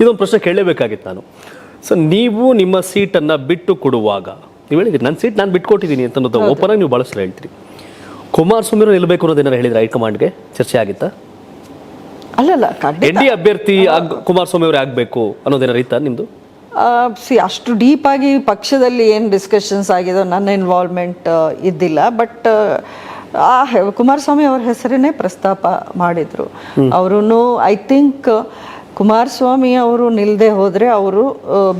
ಇದೊಂದು ಪ್ರಶ್ನೆ ಕೇಳಲೇಬೇಕಾಗಿತ್ತು ನಾನು. ಸೊ ನೀವು ನಿಮ್ಮ ಸೀಟನ್ನು ಬಿಟ್ಟು ಕೊಡುವಾಗ ನೀವು ಹೇಳಿದ್ರಿ ನನ್ನ ಸೀಟ್ ನಾನು ಬಿಟ್ಕೊಟ್ಟಿದ್ದೀನಿ ಅಂತ ಅನ್ನೋದು ಓಪನ್ ಆಗಿ ನೀವು ಭಾಳಷ್ಟು ಹೇಳ್ತೀರಿ. ಕುಮಾರಸ್ವಾಮಿ ಅವರು ನಿಲ್ಲಬೇಕು ಅನ್ನೋದೇನಾರು ಹೇಳಿದ್ರೆ ಹೈಕಮಾಂಡ್ಗೆ ಚರ್ಚೆ ಆಗಿತ್ತಾ? ಅಲ್ಲಲ್ಲ, ಎನ್ ಡಿ ಕುಮಾರಸ್ವಾಮಿ ಅವರೇ ಆಗಬೇಕು ಅನ್ನೋದೇನಾರು ಇತ್ತಾ ನಿಮ್ದು? ಅಷ್ಟು ಡೀಪ್ ಆಗಿ ಪಕ್ಷದಲ್ಲಿ ಏನು ಡಿಸ್ಕಷನ್ಸ್ ಆಗಿದೋ ನನ್ನ ಇನ್ವಾಲ್ವ್ಮೆಂಟ್ ಇದ್ದಿಲ್ಲ. ಬಟ್ ಕುಮಾರಸ್ವಾಮಿ ಅವ್ರ ಹೆಸರನ್ನೇ ಪ್ರಸ್ತಾಪ ಮಾಡಿದ್ರು. ಅವರು ಐ ಥಿಂಕ್ ಕುಮಾರಸ್ವಾಮಿ ಅವರು ನಿಲ್ಲದೆ ಹೋದರೆ ಅವರು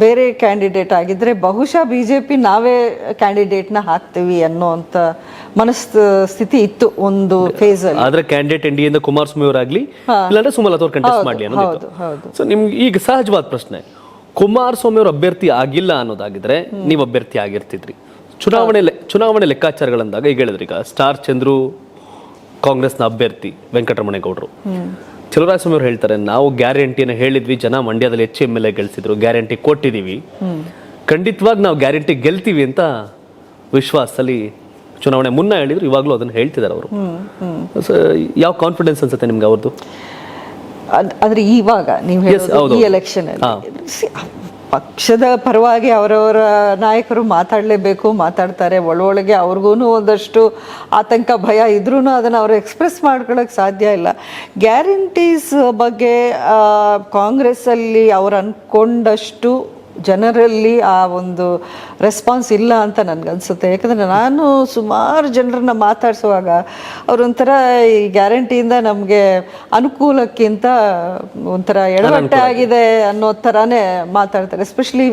ಬೇರೆ ಕ್ಯಾಂಡಿಡೇಟ್ ಆಗಿದ್ರೆ ಬಹುಶಃ BJP ನಾವೇ ಕ್ಯಾಂಡಿಡೇಟ್ನ ಹಾಕ್ತೀವಿ ಅನ್ನೋಂಥ ಮನಸ್ಥಿತಿ ಇತ್ತು ಒಂದು ಫೇಸ್ ಅಲ್ಲಿ. ಆದ್ರೆ ಕ್ಯಾಂಡಿಡೇಟ್ NDA ಇಂದ ಕುಮಾರಸ್ವಾಮಿ ಅವರಾಗ್ಲಿ ಇಲ್ಲಾಂದ್ರೆ ಸುಮಲತಾ ಅವರು ಕಂಟೆಸ್ಟ್ ಮಾಡಲಿ ಅನ್ನೋದು. ಸೊ ನಿಮ್ಗೆ ಈಗ ಸಹಜವಾದ ಪ್ರಶ್ನೆ, ಕುಮಾರಸ್ವಾಮಿ ಅವರು ಅಭ್ಯರ್ಥಿ ಆಗಿಲ್ಲ ಅನ್ನೋದಾಗಿದ್ರೆ ನೀವು ಅಭ್ಯರ್ಥಿ ಆಗಿರ್ತಿದ್ರಿ. ಚುನಾವಣೆ ಲೆಕ್ಕಾಚಾರಗಳಂದಾಗ ಈಗ ಹೇಳಿದ್ರಿ, ಈಗ ಸ್ಟಾರ್ ಚಂದ್ರು ಕಾಂಗ್ರೆಸ್ನ ಅಭ್ಯರ್ಥಿ ವೆಂಕಟರಮಣೇಗೌಡರು, ಚಲುವರಾಯಸ್ವಾಮಿ ಅವರು ಹೇಳ್ತಾರೆ ನಾವು ಗ್ಯಾರಂಟಿನ ಹೇಳಿದ್ವಿ, ಜನ ಮಂಡ್ಯದಲ್ಲಿ ಹೆಚ್ಚು MLA ಗೆಲ್ಸಿದ್ರು, ಗ್ಯಾರಂಟಿ ಕೊಟ್ಟಿದೀವಿ, ಖಂಡಿತವಾಗಿ ನಾವು ಗ್ಯಾರಂಟಿ ಗೆಲ್ತೀವಿ ಅಂತ ವಿಶ್ವಾಸದಲ್ಲಿ ಚುನಾವಣೆ ಮುನ್ನ ಹೇಳಿದ್ರು. ಇವಾಗಲೂ ಅದನ್ನ ಹೇಳ್ತಿದ್ದಾರೆ ಅವರು. ಯಾವ ಕಾನ್ಫಿಡೆನ್ಸ್ ಅನ್ಸುತ್ತೆ ನಿಮ್ಗೆ ಅವ್ರದ್ದು? ಆದ್ರೆ ಇವಾಗ ನೀವು ಈ ಎಲೆಕ್ಷನ್ ಪಕ್ಷದ ಪರವಾಗಿ ಅವರವರ ನಾಯಕರು ಮಾತಾಡಲೇಬೇಕು, ಮಾತಾಡ್ತಾರೆ. ಒಳಗೆ ಅವ್ರಿಗೂ ಒಂದಷ್ಟು ಆತಂಕ ಭಯ ಇದ್ರೂ ಅದನ್ನು ಅವರು ಎಕ್ಸ್ಪ್ರೆಸ್ ಮಾಡ್ಕೊಳ್ಳೋಕೆ ಸಾಧ್ಯ ಇಲ್ಲ. ಗ್ಯಾರಂಟೀಸ್ ಬಗ್ಗೆ ಕಾಂಗ್ರೆಸ್ಸಲ್ಲಿ ಅವ್ರು ಅಂದ್ಕೊಂಡಷ್ಟು ಜನರಲ್ಲಿ ಆ ಒಂದು ರೆಸ್ಪಾನ್ಸ್ ಇಲ್ಲ ಅಂತ ನನಗನ್ಸುತ್ತೆ. ಯಾಕಂದರೆ ನಾನು ಸುಮಾರು ಜನರನ್ನ ಮಾತಾಡಿಸುವಾಗ ಅವರೊಂಥರ ಈ ಗ್ಯಾರಂಟಿಯಿಂದ ನಮಗೆ ಅನುಕೂಲಕ್ಕಿಂತ ಒಂಥರ ಎಡವಟ್ಟೆ ಆಗಿದೆ ಅನ್ನೋ ಥರನೇ ಮಾತಾಡ್ತಾರೆ. ಎಸ್ಪೆಷಲಿ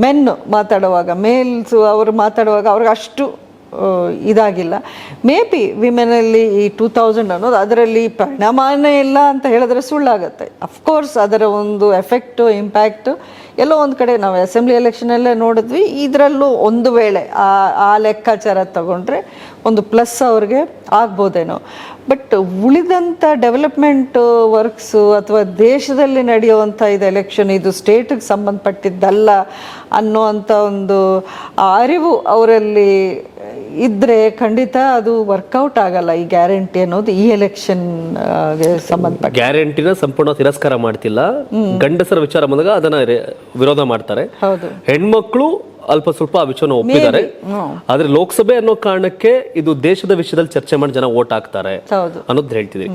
ಮೆನ್ ಮಾತಾಡುವಾಗ, ಮೇಲ್ಸು ಅವರು ಮಾತಾಡುವಾಗ ಅವ್ರಿಗೆ ಅಷ್ಟು ಇದಾಗಿಲ್ಲ. ಮೇ ಬಿ ವಿಮೆನಲ್ಲಿ ಈ 2000 ಅನ್ನೋದು ಅದರಲ್ಲಿ ಪರಿಣಾಮನೇ ಇಲ್ಲ ಅಂತ ಹೇಳಿದ್ರೆ ಸುಳ್ಳಾಗತ್ತೆ. ಅಫ್ಕೋರ್ಸ್ ಅದರ ಒಂದು ಎಫೆಕ್ಟು, ಇಂಪ್ಯಾಕ್ಟು ಎಲ್ಲೋ ಒಂದು ಕಡೆ ನಾವು ಅಸೆಂಬ್ಲಿ ಎಲೆಕ್ಷನಲ್ಲೇ ನೋಡಿದ್ವಿ. ಇದರಲ್ಲೂ ಒಂದು ವೇಳೆ ಆ ಲೆಕ್ಕಾಚಾರ ತಗೊಂಡ್ರೆ ಒಂದು ಪ್ಲಸ್ ಅವ್ರಿಗೆ ಆಗ್ಬೋದೇನೋ. ಬಟ್ ಉಳಿದಂಥ ಡೆವಲಪ್ಮೆಂಟ್ ವರ್ಕ್ಸು ಅಥವಾ ದೇಶದಲ್ಲಿ ನಡೆಯುವಂಥ ಇದು ಎಲೆಕ್ಷನ್, ಇದು ಸ್ಟೇಟಿಗೆ ಸಂಬಂಧಪಟ್ಟಿದ್ದಲ್ಲ ಅನ್ನೋವಂಥ ಒಂದು ಅರಿವು ಅವರಲ್ಲಿ ಇದ್ದರೆ ಖಂಡಿತ ಅದು ವರ್ಕೌಟ್ ಆಗಲ್ಲ. ಈ ಗ್ಯಾರಂಟಿ ಅನ್ನೋದು ಈ ಎಲೆಕ್ಷನ್ಗೆ ಸಂಬಂಧಪಟ್ಟ ಗ್ಯಾರಂಟಿನ ಸಂಪೂರ್ಣ ತಿರಸ್ಕಾರ ಮಾಡ್ತಿಲ್ಲ. ಗಂಡಸರ ವಿಚಾರ ಬಂದಾಗ ಅದನ್ನ ವಿರೋಧ ಮಾಡ್ತಾರೆ. ಹೆಣ್ಮಕ್ಳು ಅಲ್ಪ ಸ್ವಲ್ಪ ಆ ವಿಷಯನ ಒಪ್ಪಿದ್ದಾರೆ. ಆದ್ರೆ ಲೋಕಸಭೆ ಅನ್ನೋ ಕಾರಣಕ್ಕೆ ಇದು ದೇಶದ ವಿಷಯದಲ್ಲಿ ಚರ್ಚೆ ಮಾಡಿ ಜನ ವೋಟ್ ಹಾಕ್ತಾರೆ ಅನ್ನೋದು ಹೇಳ್ತಿದ್ವಿ.